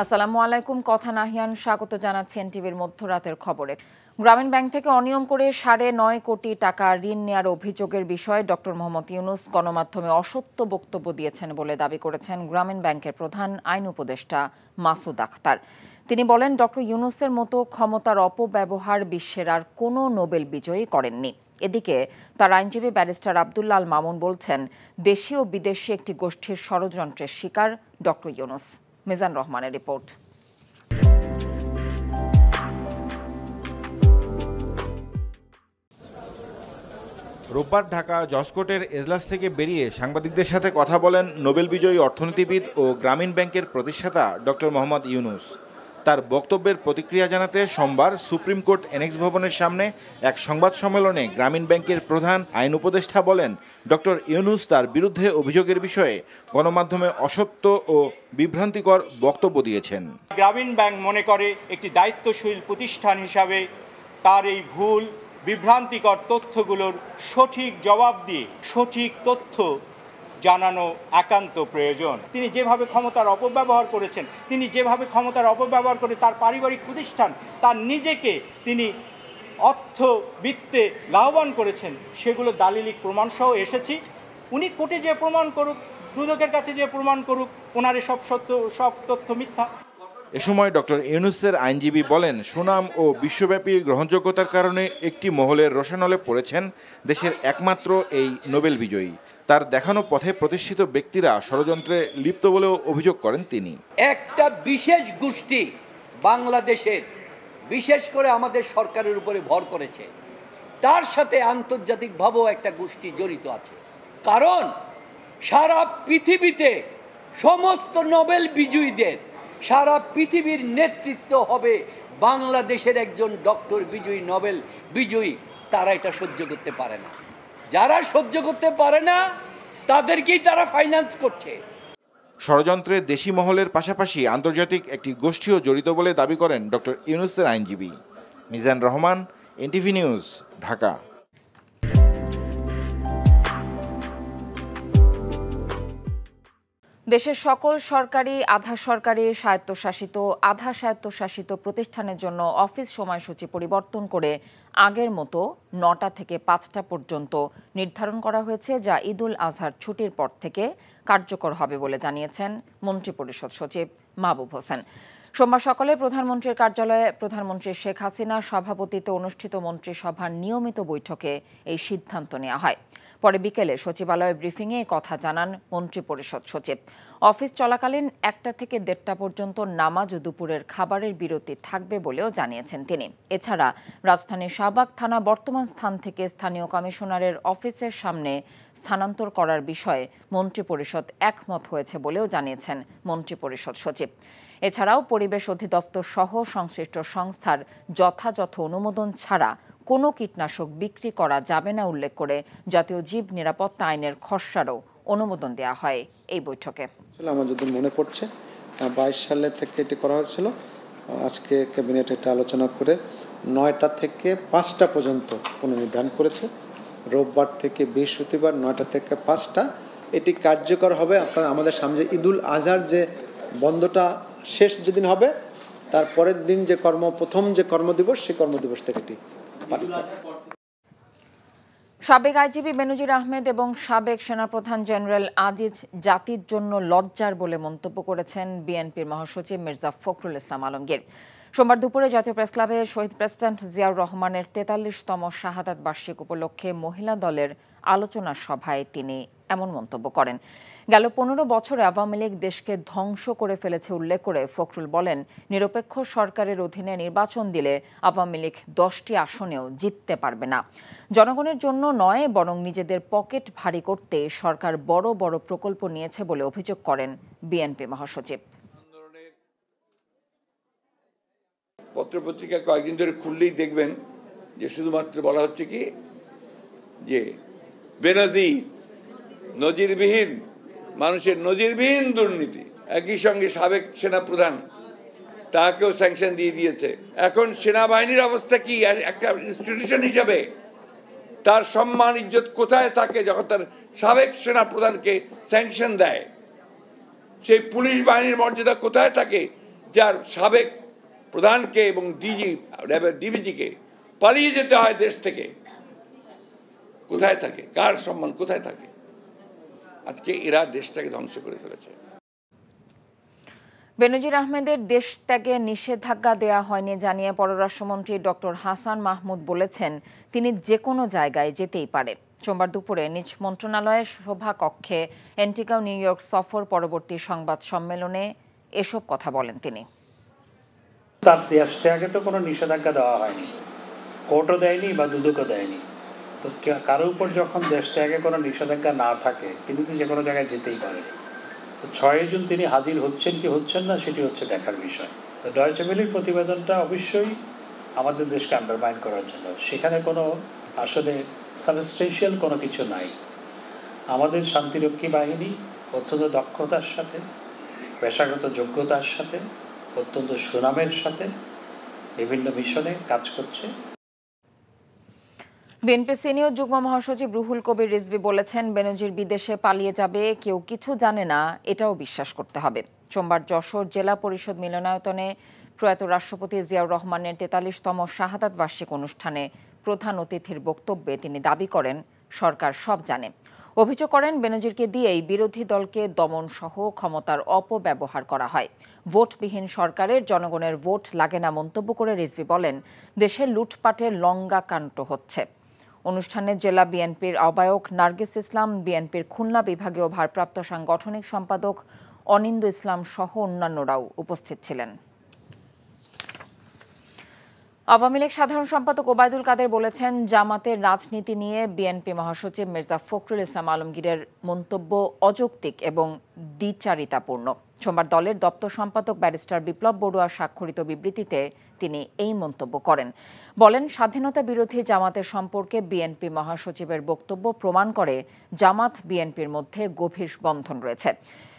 আসসালামু আলাইকুম। কথা নাহিয়ান স্বাগত জানাচ্ছেন টিভির মধ্যরাতের খবরে। গ্রামীণ ব্যাংক থেকে অনিয়ম করে 9.5 কোটি টাকা ঋণ নেওয়ার অভিযোগের বিষয়ে ডক্টর মোহাম্মদ ইউনূস গণমাধ্যমে অসত্য বক্তব্য দিয়েছেন বলে দাবি করেছেন গ্রামীণ ব্যাংকের প্রধান আইন উপদেষ্টা মাসুদ আখতার। তিনি বলেন, ডক্টর ইউনূসের মতো ক্ষমতার অপব্যবহার বিশ্বের আর কোনো নোবেল বিজয়ী করেননি। এদিকে তার আইনজীবী ব্যারিস্টার আব্দুল্লাহ আল মামুন বলছেন, দেশি ও বিদেশি একটি গোষ্ঠীর ষড়যন্ত্রের শিকার ডক্টর ইউনূস। মিজান রহমানের রিপোর্ট। রোববার ঢাকা জজকোর্টের এজলাস থেকে বেরিয়ে সাংবাদিকদের সাথে কথা বলেন নোবেল বিজয়ী অর্থনীতিবিদ ও গ্রামীণ ব্যাংকের প্রতিষ্ঠাতা ডক্টর মোহাম্মদ ইউনূস। তার বক্তব্যের প্রতিক্রিয়া জানাতে সোমবার সুপ্রিম কোর্ট এনএক্স ভবনের সামনে এক সংবাদ সম্মেলনে গ্রামীণ ব্যাংকের প্রধান আইন উপদেষ্টা বলেন, ডক্টর ইউনূস তার বিরুদ্ধে অভিযোগের বিষয়ে গণমাধ্যমে অসত্য ও বিভ্রান্তিকর বক্তব্য দিয়েছেন। গ্রামীণ ব্যাংক মনে করে একটি দায়িত্বশীল প্রতিষ্ঠান হিসাবে তার এই ভুল বিভ্রান্তিকর তথ্যগুলোর সঠিক জবাব দিয়ে সঠিক তথ্য জানানো একান্ত প্রয়োজন। তিনি যেভাবে ক্ষমতার অপব্যবহার করেছেন, তিনি যেভাবে ক্ষমতার অপব্যবহার করে তার পারিবারিক প্রতিষ্ঠান, তার নিজেকে তিনি অর্থবিত্তে লাভবান করেছেন, সেগুলো দালিলিক প্রমাণসহ এসেছি। উনি কোর্টে যে প্রমাণ করুক, দুদকের কাছে যে প্রমাণ করুক, ওনার সব তথ্য মিথ্যা। এ সময় ডক্টর ইউনূসের আইনজীবী বলেন, সুনাম ও বিশ্বব্যাপী গ্রহণযোগ্যতার কারণে একটি মহলের রোষানলে পড়েছেন দেশের একমাত্র এই নোবেল বিজয়ী। তার দেখানো পথে প্রতিষ্ঠিত ব্যক্তিরা ষড়যন্ত্রে লিপ্ত বলেও অভিযোগ করেন তিনি। একটা বিশেষ গোষ্ঠী বাংলাদেশের, বিশেষ করে আমাদের সরকারের উপরে ভর করেছে, তার সাথে আন্তর্জাতিকভাবেও একটা গোষ্ঠী জড়িত আছে। কারণ সারা পৃথিবীতে সমস্ত নোবেল বিজয়ীদের, সারা পৃথিবীর নেতৃত্ব হবে বাংলাদেশের একজন ডক্টর বিজয়ী, নোবেল বিজয়ী। তারা এটা সহ্য করতে পারে না। যারা সহ্য করতে পারে না তাদেরকেই তারা ফাইন্যান্স করছে। ষড়যন্ত্রে দেশি মহলের পাশাপাশি আন্তর্জাতিক একটি গোষ্ঠীও জড়িত বলে দাবি করেন ডক্টর ইউনূসের আইনজীবী। Mizan Rahman, NTV news, Dhaka. দেশের সকল সরকারি, আধা সরকারি, স্বায়ত্তশাসিত, আধা স্বায়ত্তশাসিত প্রতিষ্ঠানের জন্য অফিস সময়সূচি পরিবর্তন করে আগের মতো 9টা থেকে 5টা পর্যন্ত নির্ধারণ করা হয়েছে, যা ঈদুল আজহার ছুটির পর থেকে কার্যকর হবে বলে জানিয়েছেন মন্ত্রিপরিষদ সচিব মাহবুব হোসেন। সোমবার সকালে প্রধানমন্ত্রীর কার্যালয়ে প্রধানমন্ত্রী শেখ হাসিনার সভাপতিত্বে অনুষ্ঠিত মন্ত্রিসভার নিয়মিত বৈঠকে এই সিদ্ধান্ত নেওয়া হয়। পরে বিকেলে সচিবালয় ব্রিফিংয়ে কথা জানান মন্ত্রিপরিষদ সচিব। অফিস চলাকালীন 1টা থেকে 1:30টা পর্যন্ত নামাজ ও দুপুরের খাবারের বিরতি থাকবে বলেও জানিয়েছেন তিনি। এছাড়া রাজধানীর শাহবাগ থানা বর্তমান স্থান থেকে স্থানীয় কমিশনারের অফিসের সামনে স্থানান্তর করার বিষয়ে মন্ত্রিপরিষদ একমত হয়েছে বলেও জানিয়েছেন মন্ত্রিপরিষদ সচিব। এছাড়াও পরিবেশ অধিদপ্তর সহ সংশ্লিষ্ট সংস্থার যথাযথ অনুমোদন ছাড়া কোনো কীটনাশক বিক্রি করা যাবে না উল্লেখ করে জাতীয় জীব নিরাপত্তা আইনের খসড়ারও অনুমোদন দেওয়া হয় এই বৈঠকে। আমার যদি মনে পড়ছে 22 সালে থেকে এটি করা হয়েছিল। আজকে ক্যাবিনেট এটা আলোচনা করে 9টা থেকে 5টা পর্যন্ত পুনর্নির্ধারণ করেছে। রোববার থেকে বৃহস্পতিবার 9টা থেকে 5টা এটি কার্যকর হবে। আপনারা আমাদের সামনে ঈদুল আজহার যে বন্ধটা শেষ যেদিন হবে, তার পরের দিন যে প্রথম যে কর্মদিবস, সেই কর্মদিবস থেকে এটি পালিত হবে। সাবেক আইজিপি বেনজির আহমেদ এবং সাবেক সেনাপ্রধান জেনারেল আজিজ জাতির জন্য লজ্জার বলে মন্তব্য করেছেন বিএনপির মহাসচিব মির্জা ফখরুল ইসলাম আলমগীর। সোমবার দুপুরে জাতীয় প্রেসক্লাবে শহীদ প্রেসিডেন্ট জিয়াউর রহমানের 43তম শাহাদাত বার্ষিক উপলক্ষে মহিলা দলের আলোচনা সভায় তিনি এমন মন্তব্য করেন। গেল 15 বছরে আওয়ামী লীগ দেশকে ধ্বংস করে ফেলেছে উল্লেখ করে ফখরুল বলেন, নিরপেক্ষ সরকারের অধীনে নির্বাচন দিলে আওয়ামী লীগ 10টি আসনেও জিততে পারবে না। জনগণের জন্য নয়, বরং নিজেদের পকেট ভারী করতে সরকার বড় বড় প্রকল্প নিয়েছে বলে অভিযোগ করেন বিএনপি মহাসচিব। পত্রপত্রিকা কয়েকদিন ধরে খুললেই দেখবেন যে শুধুমাত্র বলা হচ্ছে কি যে বেনজির, নজিরবিহীন, মানুষের নজিরবিহীন দুর্নীতি। একই সঙ্গে সাবেক সেনাপ্রধান, তাকেও স্যাংশন দিয়ে দিয়েছে। এখন সেনাবাহিনীর অবস্থা কি? একটা ইনস্টিটিউশন হিসাবে তার সম্মান ইজ্জত কোথায় থাকে যখন তার সাবেক সেনাপ্রধানকে স্যাংশন দেয়? সেই পুলিশ বাহিনীর মর্যাদা কোথায় থাকে যার সাবেক প্রধানকে এবং র্যাবের ডিবিজিকে পালিয়ে যেতে হয় দেশ থেকে, কোথায় থাকে? কার সম্মান কোথায় থাকে? আজকে এরা দেশটাকে ধ্বংস করে ফেলেছে। বেনজির আহমেদের দেশ ত্যাগে নিষেধাজ্ঞা দেয়া হয়নি জানিয়ে পররাষ্ট্রমন্ত্রী ডক্টর হাসান মাহমুদ বলেছেন তিনি যে কোনো জায়গায় যেতেই পারে। সোমবার দুপুরে নিজ মন্ত্রণালয়ের সভাকক্ষে অ্যান্টিগা নিউ ইয়র্ক সফর পরবর্তী সংবাদ সম্মেলনে এসব কথা বলেন তিনি। তার দেশ ত্যাগে তো কোনো নিষেধাজ্ঞা দেওয়া হয়নি, কোর্টও দেয়নি বা দুদকও দেয়নি। তো কারোর উপর যখন দেশ ত্যাগে কোনো নিষেধাজ্ঞা না থাকে তিনি তো যে কোনো জায়গায় যেতেই পারেন। তো 6 জুন তিনি হাজির হচ্ছেন কি হচ্ছেন না সেটি হচ্ছে দেখার বিষয়। তো ডয়েচে ভেলের প্রতিবেদনটা অবশ্যই আমাদের দেশকে আন্ডারমাইন করার জন্য, সেখানে কোনো আসলে সাবস্টেন্সিয়াল কোনো কিছু নাই। আমাদের শান্তিরক্ষী বাহিনী অত্যন্ত দক্ষতার সাথে, পেশাগত যোগ্যতার সাথে, অত্যন্ত সুনামের সাথে বিভিন্ন মিশনে কাজ করছে। বিএনপি সিনিয়র যুগ্ম মহাসচিব রুহুল কবির রিজভী বলেছেন বেনজির বিদেশে পালিয়ে যাবে, কেউ কিছু জানে না এটাও বিশ্বাস করতে হবে। সোমবার যশোর জেলা পরিষদ মিলনায়তনে প্রয়াত রাষ্ট্রপতি জিয়াউর রহমানের ৪৩তম শাহাদাত বার্ষিক অনুষ্ঠানে প্রধান অতিথির বক্তব্যে তিনি দাবি করেন সরকার সব জানে। অভিযোগ করেন বেনজিরকে দিয়েই বিরোধী দলকে দমন সহ ক্ষমতার অপব্যবহার করা হয়। ভোটবিহীন সরকারের জনগণের ভোট লাগে না মন্তব্য করে রিজভী বলেন দেশে লুটপাটের লঙ্গাকাণ্ড হচ্ছে। অনুষ্ঠানে জেলা বিএনপির আহ্বায়ক নার্গিস ইসলাম, বিএনপির খুলনা বিভাগীয় ভারপ্রাপ্ত সাংগঠনিক সম্পাদক অনিন্দ ইসলাম সহ অন্যান্যরাও উপস্থিত ছিলেন। আওয়ামী লীগ সাধারণ সম্পাদক ওবায়দুল কাদের বলেছেন জামাতের রাজনীতি নিয়ে বিএনপি মহাসচিব মির্জা ফখরুল ইসলাম আলমগীরের মন্তব্য অযৌক্তিক এবং দ্বিচারিতাপূর্ণ। সোমবার দলের দপ্তর সম্পাদক ব্যারিস্টার বিপ্লব বড়ুয়া স্বাক্ষরিত বিবৃতিতে তিনি এই মন্তব্য করেন। বলেন স্বাধীনতা বিরোধী জামাতের সম্পর্কে বিএনপি মহাসচিবের বক্তব্য প্রমাণ করে জামাত বিএনপির মধ্যে গভীর বন্ধন রয়েছে।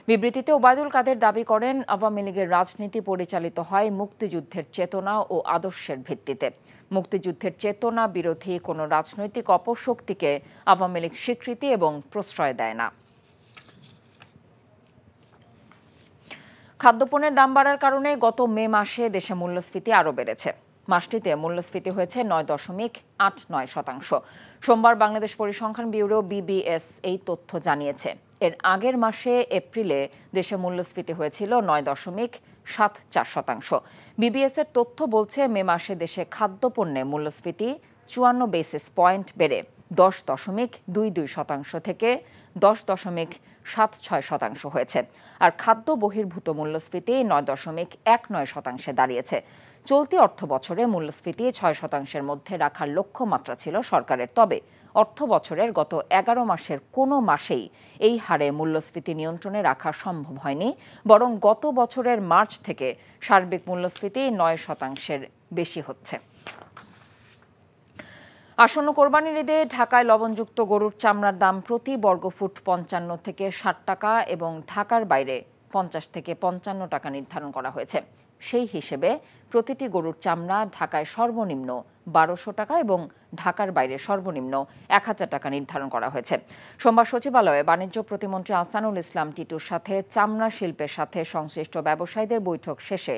বিবৃতিতে ওবায়দুল কাদের দাবি করেন আওয়ামী লীগের রাজনীতি পরিচালিত হয় মুক্তিযুদ্ধের চেতনা ও আদর্শের ভিত্তিতে। মুক্তিযুদ্ধের চেতনা বিরোধী কোনো রাজনৈতিক অপশক্তিকে আওয়ামী লীগ স্বীকৃতি এবং প্রশ্রয় দেয় না। খাদ্যপণ্যের দাম বাড়ার কারণে গত মে মাসে দেশে মূল্যস্ফীতি আরও বেড়েছে। মাসটিতে মূল্যস্ফীতি হয়েছে ৯.৮৯%। সোমবার বাংলাদেশ পরিসংখ্যান ব্যুরো বিবিএস এই তথ্য জানিয়েছে। এর আগের মাসে এপ্রিলে দেশে মূল্যস্ফীতি হয়েছিল ৯.৭৪%। বিবিএস-এর তথ্য বলছে মে মাসে দেশে খাদ্যপণ্যে মূল্যস্ফীতি ৫৪ বেসিস পয়েন্ট বেড়ে ১০.২২% থেকে ১০.৭৬% হয়েছে। আর খাদ্য বহির্ভূত মূল্যস্ফীতি ৯.১৯% দাঁড়িয়েছে। চলতি অর্থ বছরে মূল্যস্ফীতি ৬% মধ্যে রাখার লক্ষ্যমাত্রা ছিল সরকারের। তবে অর্থ বছরের গত ১১ মাসের কোনো মাসেই এই হারে মূল্যস্ফীতি নিয়ন্ত্রণে রাখা সম্ভব হয়নি, বরং গত বছরের মার্চ থেকে সার্বিক মূল্যস্ফীতি ৯% বেশি হচ্ছে। আসন্ন কোরবানির ঈদে ঢাকায় লবণযুক্ত গরুর চামড়ার দাম প্রতি বর্গফুট ৫৫ থেকে ৬০ টাকা এবং ঢাকার বাইরে ৫০ থেকে ৫৫ টাকা নির্ধারণ করা হয়েছে। সেই হিসেবে প্রতিটি গরুর চামড়া ঢাকায় সর্বনিম্ন ১২০০ টাকা এবং ঢাকার বাইরে সর্বনিম্ন ১০০০ টাকা নির্ধারণ করা হয়েছে। সোমবার সচিবালয়ে বাণিজ্য প্রতিমন্ত্রী আহসানুল ইসলাম টিটুর সাথে চামড়া শিল্পের সাথে সংশ্লিষ্ট ব্যবসায়ীদের বৈঠক শেষে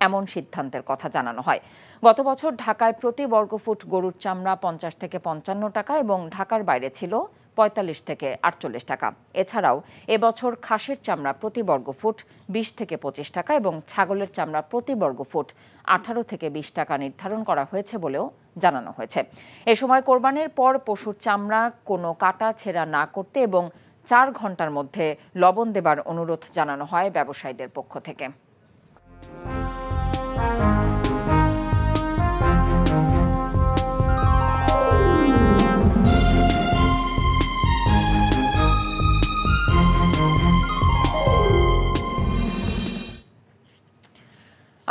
এমন সিদ্ধান্তের কথা জানানো হয়। গত বছর ঢাকায় প্রতি বর্গফুট গরুর চামড়া ৫০ থেকে ৫৫ টাকা এবং ঢাকার বাইরে ছিল ৪৫ থেকে ৪৮ টাকা। এছাড়াও এবছর খাসির চামড়া প্রতি বর্গফুট ২০ থেকে ২৫ টাকা এবং ছাগলের চামড়া প্রতি বর্গফুট ১৮ থেকে ২০ টাকা নির্ধারণ করা হয়েছে বলেও জানানো হয়েছে। এ সময় কোরবানির পর পশুর চামড়া কোনো কাটা ছেঁড়া না করতে এবং ৪ ঘন্টার মধ্যে লবণ দেবার অনুরোধ জানানো হয় ব্যবসায়ীদের পক্ষ থেকে।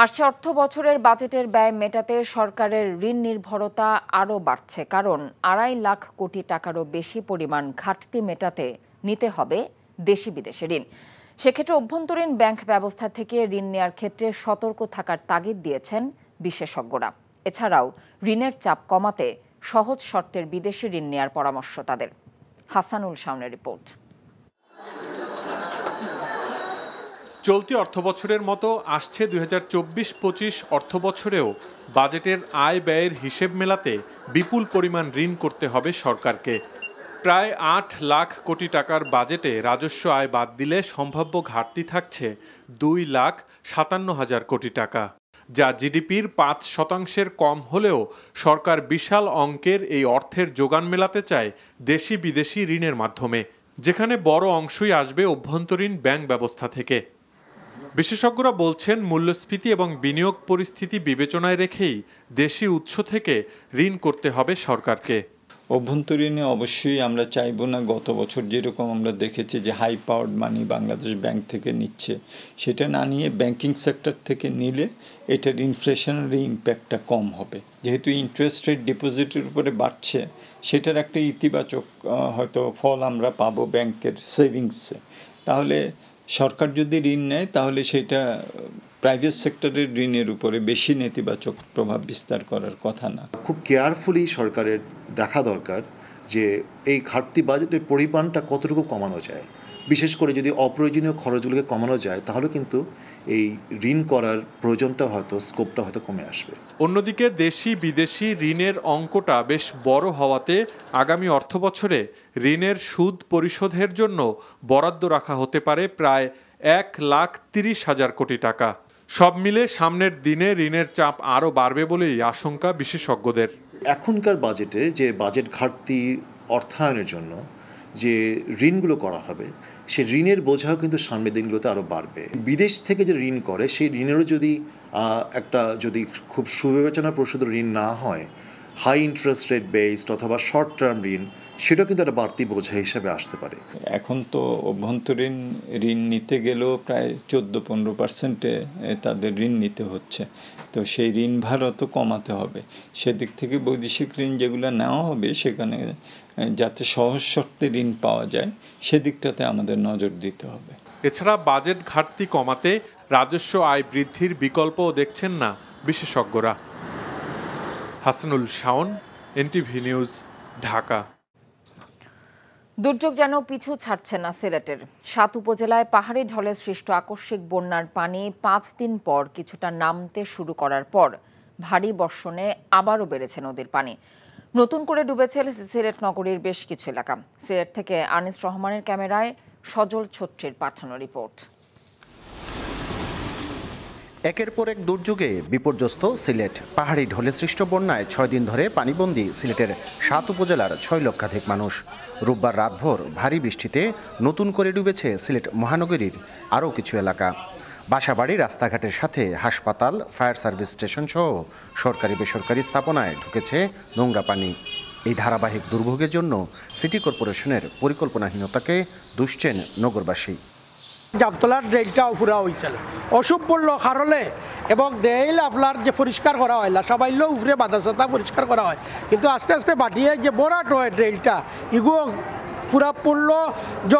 আসছে অর্থ বছরের বাজেটের ব্যয় মেটাতে সরকারের ঋণ নির্ভরতা আরও বাড়ছে, কারণ ২.৫ লাখ কোটি টাকারও বেশি পরিমাণ ঘাটতি মেটাতে নিতে হবে দেশি বিদেশি ঋণ। সেক্ষেত্রে অভ্যন্তরীণ ব্যাংক ব্যবস্থা থেকে ঋণ নেওয়ার ক্ষেত্রে সতর্ক থাকার তাগিদ দিয়েছেন বিশেষজ্ঞরা। এছাড়াও ঋণের চাপ কমাতে সহজ শর্তের বিদেশি ঋণ নেওয়ার পরামর্শ তাদের। হাসানুল শাওনের রিপোর্ট। চলতি অর্থবছরের মতো আসছে 2024-25 অর্থবছরেও বাজেটের আয় ব্যয়ের হিসেব মেলাতে বিপুল পরিমাণ ঋণ করতে হবে সরকারকে। প্রায় 8 লাখ কোটি টাকার বাজেটে রাজস্ব আয় বাদ দিলে সম্ভাব্য ঘাটতি থাকছে 2,57,000 কোটি টাকা, যা জিডিপির 5% কম হলেও সরকার বিশাল অঙ্কের এই অর্থের যোগান মেলাতে চায় দেশি বিদেশি ঋণের মাধ্যমে, যেখানে বড় অংশই আসবে অভ্যন্তরীণ ব্যাংক ব্যবস্থা থেকে। বিশেষজ্ঞরা বলছেন, মূল্যস্ফীতি এবং বিনিয়োগ পরিস্থিতি বিবেচনায় রেখেই দেশি উৎস থেকে ঋণ করতে হবে সরকারকে। অভ্যন্তরীণে অবশ্যই আমরা চাইব না গত বছর যেরকম আমরা দেখেছি যে হাই পাওয়ার্ড মানি বাংলাদেশ ব্যাংক থেকে নিচ্ছে, সেটা না নিয়ে ব্যাংকিং সেক্টর থেকে নিলে এটার ইনফ্লেশনারি ইম্প্যাক্টটা কম হবে। যেহেতু ইন্টারেস্ট রেট ডিপোজিটের উপরে বাড়ছে, সেটার একটা ইতিবাচক হয়তো ফল আমরা পাবো ব্যাংকের সেভিংসে। তাহলে সরকার যদি ঋণ নেয় তাহলে সেটা প্রাইভেট সেক্টরের ঋণের উপরে বেশি নেতিবাচক প্রভাব বিস্তার করার কথা না। খুব কেয়ারফুলি সরকারের দেখা দরকার যে এই ঘাটতি বাজেটের পরিমাণটা কতটুকু কমানো যায়। বিশেষ করে যদি অপ্রয়োজনীয় খরচগুলোকে কমানো যায় তাহলে কিন্তু এই ঋণ করার প্রয়োজনটা হয়তো স্কোপটা হয়তো কমে আসবে। অন্যদিকে দেশি বিদেশি ঋণের অঙ্কটা বেশ বড় হওয়াতে আগামী অর্থবছরে ঋণের সুদ পরিশোধের জন্য বরাদ্দ রাখা হতে পারে প্রায় 1,30,000 কোটি টাকা। সব মিলে সামনের দিনে ঋণের চাপ আরও বাড়বে বলেই আশঙ্কা বিশেষজ্ঞদের। এখনকার বাজেটে যে বাজেট ঘাটতি অর্থায়নের জন্য যে ঋণগুলো করা হবে, সে ঋণের বোঝাও কিন্তু সামনের দিনগুলোতে আরও বাড়বে। বিদেশ থেকে যে ঋণ করে সেই ঋণেরও যদি খুব সুবিবেচনা প্রসূত ঋণ না হয়, হাই ইন্টারেস্ট রেট বেসড অথবা শর্ট টার্ম ঋণ, সেটা কিন্তু একটা বাড়তি বোঝা হিসেবে আসতে পারে। এখন তো অভ্যন্তরীণ ঋণ নিতে গেলেও প্রায় 14-15% তাদের ঋণ নিতে হচ্ছে। তো সেই ঋণ ভারও তো কমাতে হবে। সেদিক থেকে বৈদেশিক ঋণ যেগুলো নেওয়া হবে সেখানে যাতে সহজ শর্তে ঋণ পাওয়া যায় সেদিকটাতে আমাদের নজর দিতে হবে। এছাড়া বাজেট ঘাটতি কমাতে রাজস্ব আয় বৃদ্ধির বিকল্পও দেখছেন না বিশেষজ্ঞরা। Hasanul Shaon, NTV news, Dhaka. দুর্যোগ যেন পিছু ছাড়ছে না সিলেটের 7 উপজেলায় পাহাড়ি ঢলে সৃষ্ট আকস্মিক বন্যার পানি 5 দিন পর কিছুটা নামতে শুরু করার পর ভারী বর্ষণে আবারও বেড়েছে নদীর পানি। নতুন করে ডুবেছে সিলেট নগরীর বেশ কিছু এলাকা। সিলেট থেকে আনিস রহমানের ক্যামেরায় সজল ছত্রীর পাঠানো রিপোর্ট। একের পর এক দুর্যোগে বিপর্যস্ত সিলেট। পাহাড়ি ঢলে সৃষ্ট বন্যায় 6 দিন ধরে পানিবন্দী সিলেটের 7 উপজেলার 6 লক্ষাধিক মানুষ। রোববার রাতভর ভারী বৃষ্টিতে নতুন করে ডুবেছে সিলেট মহানগরীর আরও কিছু এলাকা। বাসাবাড়ি, রাস্তাঘাটের সাথে হাসপাতাল, ফায়ার সার্ভিস স্টেশন সহ সরকারি বেসরকারি স্থাপনায় ঢুকেছে নোংরা পানি। এই ধারাবাহিক দুর্ভোগের জন্য সিটি কর্পোরেশনের পরিকল্পনাহীনতাকে দুষছেন নগরবাসী। জামতলার ড্রেইলটা ফুরা হয়েছিল, অসুখ পড়লো খারলে এবং ড্রেইল আপনার যে পরিষ্কার করা হয় না, সবাই উপরে বাধা সাথা পরিষ্কার করা হয়, কিন্তু আস্তে আস্তে বাটিয়ে যে বড়াট হয় ড্রেইলটা এগুলো পুরা পড়লো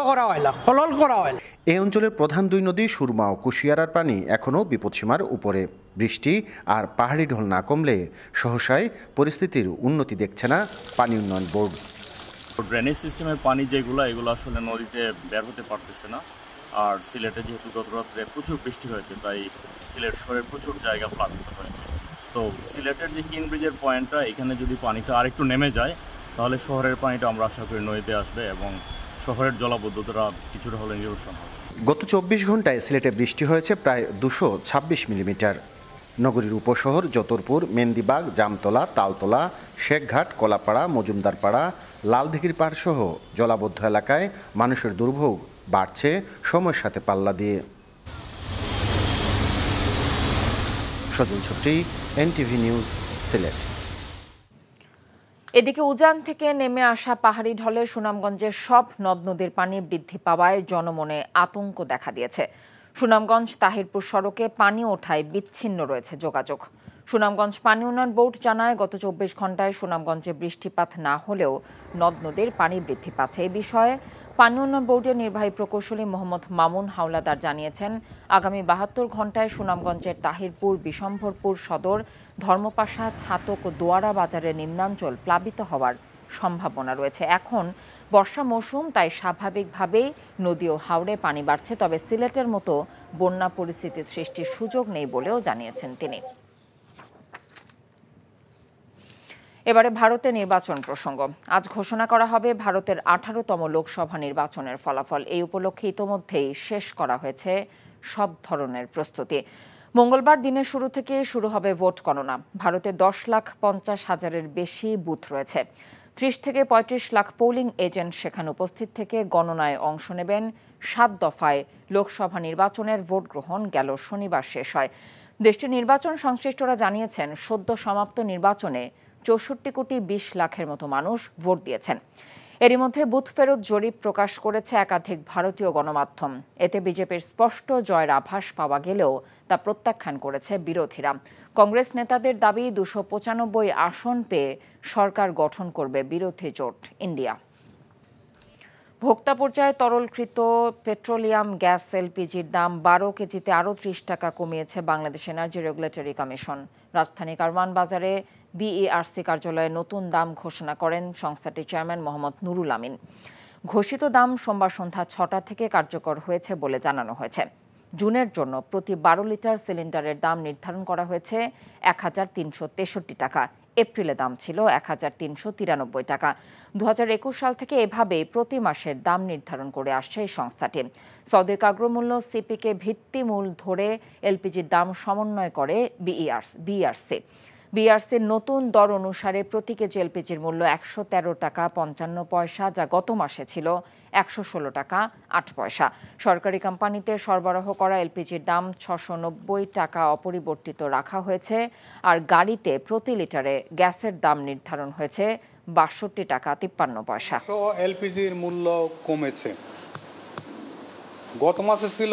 করা হয় না, খলল করা হয় না। এই অঞ্চলের প্রধান 2 নদী সুরমা ও কুশিয়ারার পানি এখনও বিপদসীমার উপরে। বৃষ্টি আর পাহাড়ি ঢল না কমলে সহসায় পরিস্থিতির উন্নতি দেখছে না পানি উন্নয়ন বোর্ড। ড্রেনেজ সিস্টেমের পানি যেগুলো এগুলো আসলে নদীতে বের হতে পারতেছে না। আর সিলেটে যেহেতু গত রাত্রে প্রচুর বৃষ্টি হয়েছে, তাই সিলেট শহরের প্রচুর জায়গা প্লাবিত হয়েছে। তো সিলেটের যে কিং ব্রিজের পয়েন্টটা, এখানে যদি পানিটা আরেকটু নেমে যায় তাহলে শহরের পানিটা আমরা আশা করি নদীতে আসবে এবং শহরের জলাবদ্ধতা কিছুটা হলে নিরসন হবে। গত 24 ঘন্টায় সিলেটে বৃষ্টি হয়েছে প্রায় 226 মিলিমিটার। নগরীর উপশহর যতরপুর, মেন্দিবাগ, জামতলা, তালতলা, শেখঘাট, কলাপাড়া, মজুমদারপাড়া, লালদিঘির পাড় সহ জলাবদ্ধ এলাকায় মানুষের দুর্ভোগ বাড়ছে সময়ের সাথে পাল্লা দিয়ে। সজল ছত্রী, এনটিভি নিউজ, সিলেট। এদিকে উজান থেকে নেমে আসা পাহাড়ি ঢলে সুনামগঞ্জের সব নদ নদীর পানি বৃদ্ধি পাওয়ায় জনমনে আতঙ্ক দেখা দিয়েছে। সুনামগঞ্জ তাহিরপুর সড়কে পানি ওঠায় বিচ্ছিন্ন রয়েছে যোগাযোগ। সুনামগঞ্জ পানি উন্নয়ন বোর্ড জানায়, গত 24 ঘন্টায় সুনামগঞ্জে বৃষ্টিপাত না হলেও নদ নদীর পানি বৃদ্ধি পাচ্ছে। এই বিষয়ে পানি উন্নয়ন বোর্ডের নির্বাহী প্রকৌশলী মোহাম্মদ মামুন হাওলাদার জানিয়েছেন, আগামী 72 ঘন্টায় সুনামগঞ্জের তাহিরপুর, বিশম্ভরপুর সদর, ধর্মপাশা, ছাতক ও দোয়ারা বাজারের নিম্নাঞ্চল প্লাবিত হওয়ার সম্ভাবনা রয়েছে। এখন বর্ষা মৌসুম, তাই স্বাভাবিকভাবেই নদী ও হাওরে পানি বাড়ছে, তবে সিলেটের মতো বন্যা পরিস্থিতির সৃষ্টির সুযোগ নেই বলেও জানিয়েছেন তিনি। এবারে ভারতের নির্বাচন প্রসঙ্গ। আজ ঘোষণা করা হবে ভারতের 18তম লোকসভা নির্বাচনের ফলাফল। এই উপলক্ষে ইতোমধ্যেই শেষ করা হয়েছে সব ধরনের প্রস্তুতি। মঙ্গলবার দিনের শুরু থেকে শুরু হবে ভোট গণনা। ভারতে 10,50,000-এর বেশি বুথ রয়েছে। 30 থেকে 35 লাখ পোলিং এজেন্ট সেখানে উপস্থিত থেকে গণনায় অংশ নেবেন। 7 দফায় লোকসভা নির্বাচনের ভোট গ্রহণ গেল শনিবার শেষ হয়। দেশটির নির্বাচন সংশ্লিষ্টরা জানিয়েছেন, সদ্য সমাপ্ত নির্বাচনে 64 কোটি 20 লাখের মতো মানুষ ভোট দিয়েছেন। এরই মধ্যে বুথ ফেরত জরিপ প্রকাশ করেছে একাধিক ভারতীয় গণমাধ্যম। এতে বিজেপির স্পষ্ট জয়ের আভাস পাওয়া গেলেও তা প্রত্যাখ্যান করেছে বিরোধীরা। কংগ্রেস নেতাদের দাবি 295 আসন পেয়ে সরকার গঠন করবে বিরোধী জোট ইন্ডিয়া। ভোক্তা পর্যায়ে তরলকৃত পেট্রোলিয়াম গ্যাস এলপিজির দাম 12 কেজিতে আরও 30 টাকা কমিয়েছে বাংলাদেশ এনার্জি রেগুলেটরি কমিশন। রাজধানী কারওয়ান বাজারে বিইআরসি কার্যালয়ে নতুন দাম ঘোষণা করেন সংস্থাটির চেয়ারম্যান মোহাম্মদ নুরুল আমিন। ঘোষিত দাম সোমবার সন্ধ্যা 6টা থেকে কার্যকর হয়েছে বলে জানানো হয়েছে। জুনের জন্য প্রতি 12 লিটার সিলিন্ডারের দাম নির্ধারণ করা হয়েছে 1363 টাকা। এপ্রিলে দাম ছিল 1393 টাকা। 2021 সাল থেকে এভাবেই প্রতি মাসের দাম নির্ধারণ করে আসছে এই সংস্থাটি। সৌদির কাগ্রমূল্য সিপিকে ভিত্তিমূল ধরে এলপিজির দাম সমন্বয় করে বিইআরসি। বিইআরসির নতুন দর অনুসারে প্রতি কেজি এলপিজির মূল্য 113 টাকা 55 পয়সা, যা গত মাসে ছিল 116 টাকা 8 পয়সা। সরকারি কোম্পানিতে সরবরাহ করা এলপিজির দাম 690 টাকা অপরিবর্তিত রাখা হয়েছে। আর গাড়িতে প্রতি লিটারে গ্যাসের দাম নির্ধারণ হয়েছে 62 টাকা 53 পয়সা। এলপিজির মূল্য কমেছে। গত মাসে ছিল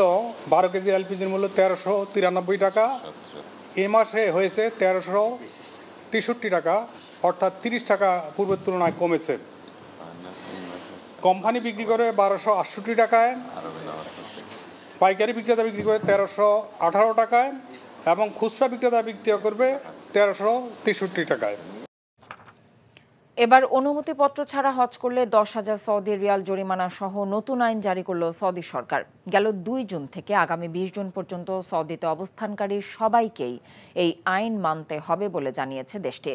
12 কেজি এলপিজির মূল্য 1393 টাকা, এ মাসে হয়েছে 1363 টাকা, অর্থাৎ 30 টাকা পূর্বের তুলনায় কমেছে। কোম্পানি বিক্রি করে 1268 টাকায়, পাইকারি বিক্রেতা বিক্রি করে 1318 টাকায় এবং খুচরা বিক্রেতা বিক্রি করবে 1363 টাকায়। এবার অনুমতিপত্র ছাড়া হজ করলে 10,000 সৌদি রিয়াল জরিমানা সহ নতুন আইন জারি করল সৌদি সরকার। গেল 2 জুন থেকে আগামী 20 জুন পর্যন্ত সৌদিতে অবস্থানকারী সবাইকেই এই আইন মানতে হবে বলে জানিয়েছে দেশটি।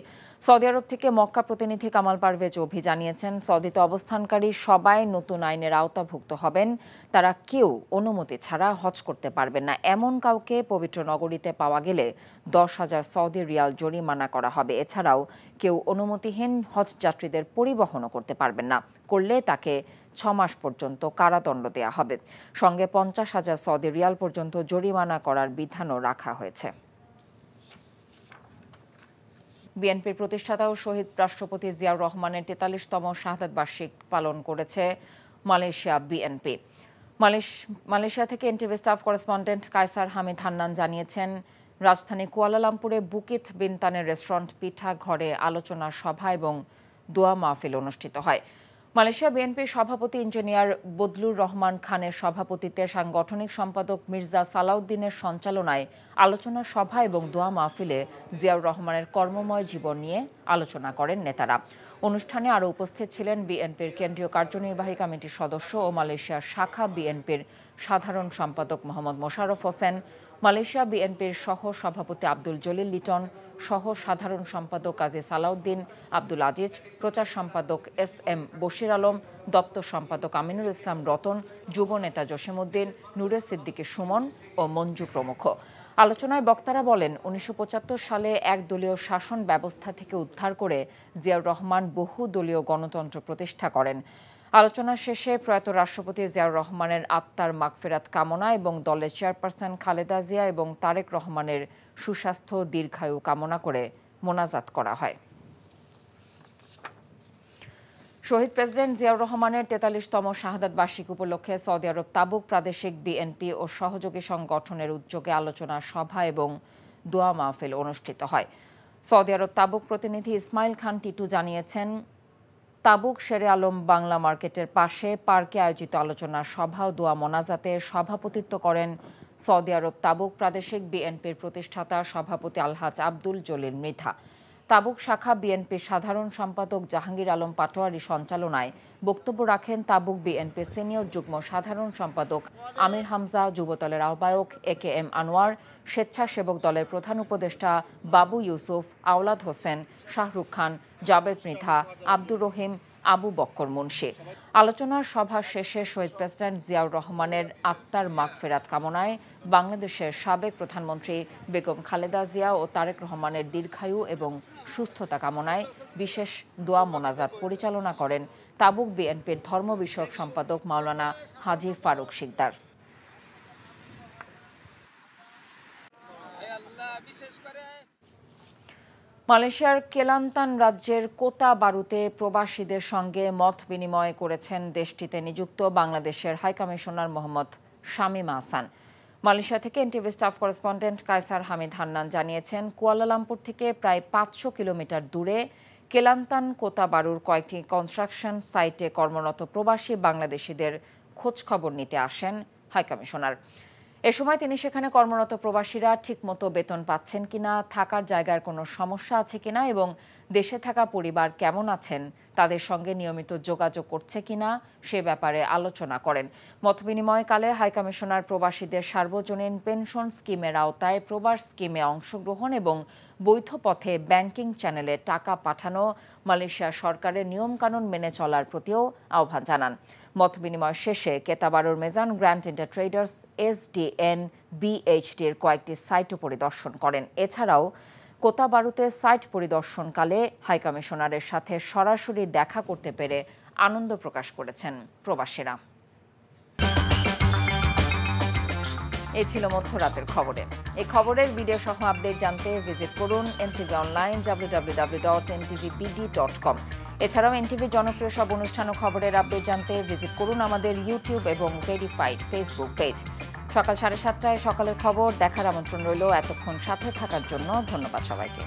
সৌদি আরব থেকে মক্কা প্রতিনিধি কামাল পারভেজ অভি জানিয়েছেন, সৌদিতে অবস্থানকারী সবাই নতুন আইনের আওতাভুক্ত হবেন। তারা কেউ অনুমতি ছাড়া হজ করতে পারবেন না। এমন কাউকে পবিত্র নগরীতে পাওয়া গেলে 10,000 সৌদি রিয়াল জরিমানা করা হবে। এছাড়াও কেউ অনুমতিহীন হজ যাত্রীদের পরিবহনও করতে পারবেন না। করলে তাকে 6 মাস পর্যন্ত কারাদণ্ড দেওয়া হবে। সঙ্গে 50,000 সৌদি রিয়াল পর্যন্ত জরিমানা করার বিধানও রাখা হয়েছে। বিএনপির প্রতিষ্ঠাতা ও শহীদ রাষ্ট্রপতি জিয়াউর রহমানের 43তম শাহাদাত বার্ষিক পালন করেছে মালয়েশিয়া বিএনপি। মালয়েশিয়া থেকে এনটিভি স্টাফ করেসপন্ডেন্ট কায়সার হামিদ হান্নান জানিয়েছেন, রাজধানী কুয়ালালামপুরে বুকিত বিনতানের রেস্টুরেন্ট পিঠা ঘরে আলোচনা সভা এবং দোয়া মাহফিল অনুষ্ঠিত হয়। মালয়েশিয়া বিএনপির সভাপতি ইঞ্জিনিয়ার বদলুর রহমান খানের সভাপতিত্বে সাংগঠনিক সম্পাদক মির্জা সালাউদ্দিনের সঞ্চালনায় আলোচনা সভা এবং দোয়া মাহফিলে জিয়াউর রহমানের কর্মময় জীবন নিয়ে আলোচনা করেন নেতারা। অনুষ্ঠানে আরও উপস্থিত ছিলেন বিএনপির কেন্দ্রীয় কার্যনির্বাহী কমিটির সদস্য ও মালয়েশিয়ার শাখা বিএনপির সাধারণ সম্পাদক মোহাম্মদ মোশাররফ হোসেন, মালয়েশিয়া বিএনপির সহ সভাপতি আব্দুল জলিল লিটন, সহ সাধারণ সম্পাদক কাজী সালাউদ্দিন, আব্দুল আজিজ, প্রচার সম্পাদক SM বশির আলম, দপ্তর সম্পাদক আমিনুল ইসলাম রতন, যুব নেতা জসিমউদ্দিন, নূরে সিদ্দিকী সুমন ও মঞ্জু প্রমুখ। আলোচনায় বক্তারা বলেন, 1975 সালে একদলীয় শাসন ব্যবস্থা থেকে উদ্ধার করে জিয়াউর রহমান বহুদলীয় গণতন্ত্র প্রতিষ্ঠা করেন। আলোচনা শেষে প্রয়াত রাষ্ট্রপতি জিয়াউর রহমানের আত্মার মাগফিরাত কামনা এবং দলের চেয়ারপারসন খালেদা জিয়া এবং তারেক রহমানের সুস্বাস্থ্য দীর্ঘায়ু কামনা করে মোনাজাত করা হয়। শহীদ প্রেসিডেন্ট জিয়াউর রহমানের 43তম শাহাদাত বার্ষিক উপলক্ষে সৌদি আরব তাবুক প্রাদেশিক বিএনপি ও সহযোগী সংগঠনের উদ্যোগে আলোচনা সভা এবং দোয়া মাহফিল অনুষ্ঠিত হয়। সৌদি আরব তাবুক প্রতিনিধি ইসমাইল খান টিটু জানিয়েছেন, তাবুক শেরে আলম বাংলা মার্কেটের পাশে পার্কে আয়োজিত আলোচনা সভা ও দোয়া মোনাজাতে সভাপতিত্ব করেন সৌদি আরব তাবুক প্রাদেশিক বিএনপির প্রতিষ্ঠাতা সভাপতি আলহাজ আব্দুল জলিল মৃধা। তাবুক শাখা বিএনপির সাধারণ সম্পাদক জাহাঙ্গীর আলম পাটোয়ারি সঞ্চালনায় বক্তব্য রাখেন তাবুক বিএনপির সিনিয়র যুগ্ম সাধারণ সম্পাদক আমির হামজা, যুবদলের আহ্বায়ক AKM আনোয়ার, স্বেচ্ছাসেবক দলের প্রধান উপদেষ্টা বাবু ইউসুফ, আওলাদ হোসেন, শাহরুখ খান, জাবেদ মৃধা, আব্দুর রহিম, আবু বক্কর মুন্সি। আলোচনার সভা শেষে শহীদ প্রেসিডেন্ট জিয়াউর রহমানের আত্মার মাগফিরাত কামনায় বাংলাদেশের সাবেক প্রধানমন্ত্রী বেগম খালেদা জিয়া ও তারেক রহমানের দীর্ঘায়ু এবং সুস্থতা কামনায় বিশেষ দোয়া মোনাজাত পরিচালনা করেন তাবুক বিএনপির ধর্ম বিষয়ক সম্পাদক মাওলানা হাজী ফারুক শিকদার। মালয়েশিয়ার কেলান্তান রাজ্যের কোতা বারুতে প্রবাসীদের সঙ্গে মত বিনিময় করেছেন দেশটিতে নিযুক্ত বাংলাদেশের হাইকমিশনার মোহাম্মদ শামীম আহসান। মালয়েশিয়া থেকে এনটিভি স্টাফ করেসপন্ডেন্ট কায়সার হামিদ হান্নান জানিয়েছেন, কুয়ালালামপুর থেকে প্রায় 500 কিলোমিটার দূরে কেলান্তান কোতা বারুর কয়েকটি কনস্ট্রাকশন সাইটে কর্মরত প্রবাসী বাংলাদেশিদের খোঁজখবর নিতে আসেন হাইকমিশনার। এ সময় তিনি সেখানে কর্মরত প্রবাসীরা ঠিকমতো বেতন পাচ্ছেন কিনা, থাকার জায়গার কোনো সমস্যা আছে কিনা এবং দেশে থাকা পরিবার কেমন আছেন, তাদের সঙ্গে নিয়মিত যোগাযোগ করছে কিনা সে ব্যাপারে আলোচনা করেন। মতবিনিময়কালে হাইকমিশনার প্রবাসীদের সার্বজনীন পেনশন স্কিমের আওতায় প্রবাস স্কিমে অংশগ্রহণ এবং বৈধ পথে ব্যাংকিং চ্যানেলে টাকা পাঠানো, মালয়েশিয়া সরকারের নিয়মকানুন মেনে চলার প্রতিও আহ্বান জানান। মতবিনিময় শেষে কেতাবারুর মেজান গ্র্যান্ড ইন্টার ট্রেডার্স SDN BHDর কয়েকটি সাইটও পরিদর্শন করেন। এছাড়াও কোতাবারুতে সাইট পরিদর্শনকালে হাইকমিশনারের সাথে সরাসরি দেখা করতে পেরে আনন্দ প্রকাশ করেছেন প্রবাসীরা। এই ছিল মধ্যরাতের খবরে। এই খবরের ভিডিও সহ আপডেট জানতে ভিজিট করুন NTV অনলাইন www.ntvbd.com। এছাড়াও NTV জনপ্রিয় সব অনুষ্ঠান ও খবরের আপডেট জানতে ভিজিট করুন আমাদের ইউটিউব এবং ভেরিফাইড ফেসবুক পেজ। সকাল 7:30টায় সকালের খবর দেখার আমন্ত্রণ রইল। এতক্ষণ সাথে থাকার জন্য ধন্যবাদ সবাইকে।